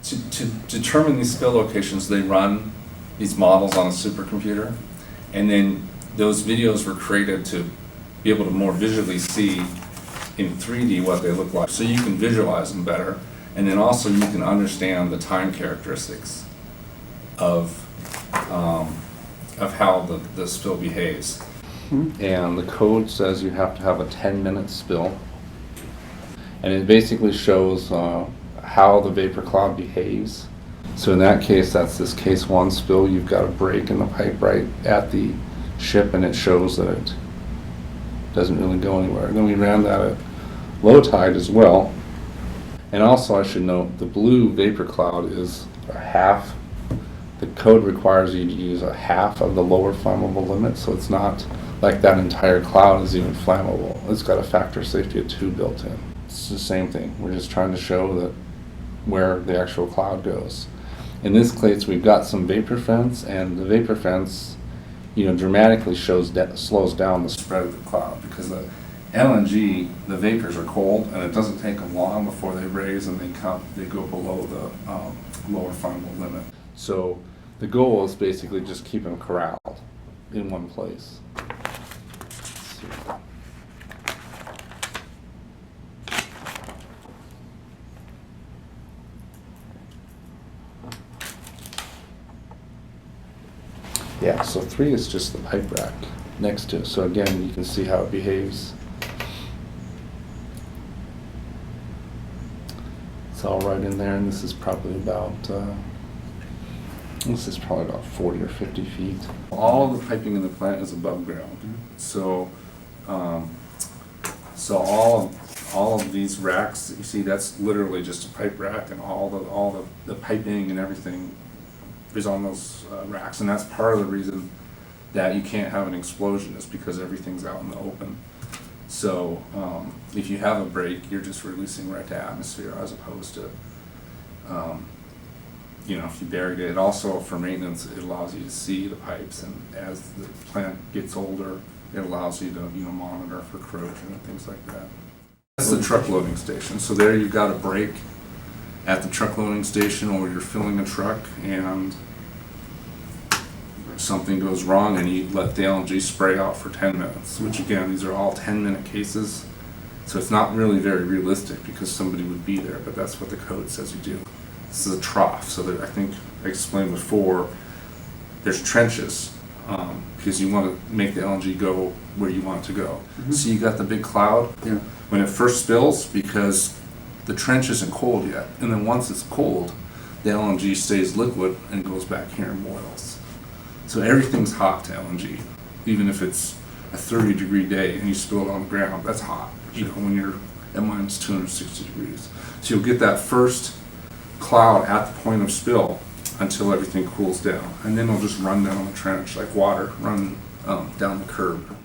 To determine these spill locations, they run these models on a supercomputer, and then those videos were created to be able to more visually see in 3D what they look like, so you can visualize them better, and then also you can understand the time characteristics of how the spill behaves. And the code says you have to have a 10-minute spill, and it basically shows how the vapor cloud behaves. So in that case, that's this case 1 spill. You've got a break in the pipe right at the ship, and it shows that it doesn't really go anywhere. And then we ran that at low tide as well. And also I should note, the blue vapor cloud is a half. The code requires you to use a half of the lower flammable limit, so it's not like that entire cloud is even flammable. It's got a factor of safety of 2 built in. It's the same thing. We're just trying to show that where the actual cloud goes. In this case, we've got some vapor fence, and the vapor fence, dramatically slows down the spread of the cloud, because the LNG, the vapors are cold, and it doesn't take them long before they raise and they go below the lower flammable limit. So the goal is basically just keep them corralled in one place. Let's see. Yeah, so 3 is just the pipe rack next to it. So again, you can see how it behaves. It's all right in there, and this is probably about 40 or 50 feet. All of the piping in the plant is above ground. So, all of these racks that you see, that's literally just a pipe rack, and all the piping and everything is on those racks, and that's part of the reason that you can't have an explosion, is because everything's out in the open. So if you have a break, you're just releasing right to atmosphere, as opposed to if you buried it. Also, for maintenance, it allows you to see the pipes, and as the plant gets older, it allows you to monitor for corrosion and things like that. That's the truck loading station. So there you've got a break at the truck loading station, or you're filling a truck and something goes wrong, and you let the LNG spray out for 10 minutes, which again, these are all 10-minute cases. So it's not really very realistic, because somebody would be there, but that's what the code says you do. This is a trough, so that I think I explained before, there's trenches, because you want to make the LNG go where you want it to go. So you got the big cloud when it first spills, because the trench isn't cold yet, and then once it's cold, the LNG stays liquid and goes back here and boils. So everything's hot to LNG, even if it's a 30-degree day and you spill it on the ground. That's hot, when you're at minus 260 degrees. So you'll get that first cloud at the point of spill until everything cools down, and then it'll just run down the trench like water, run down the curb.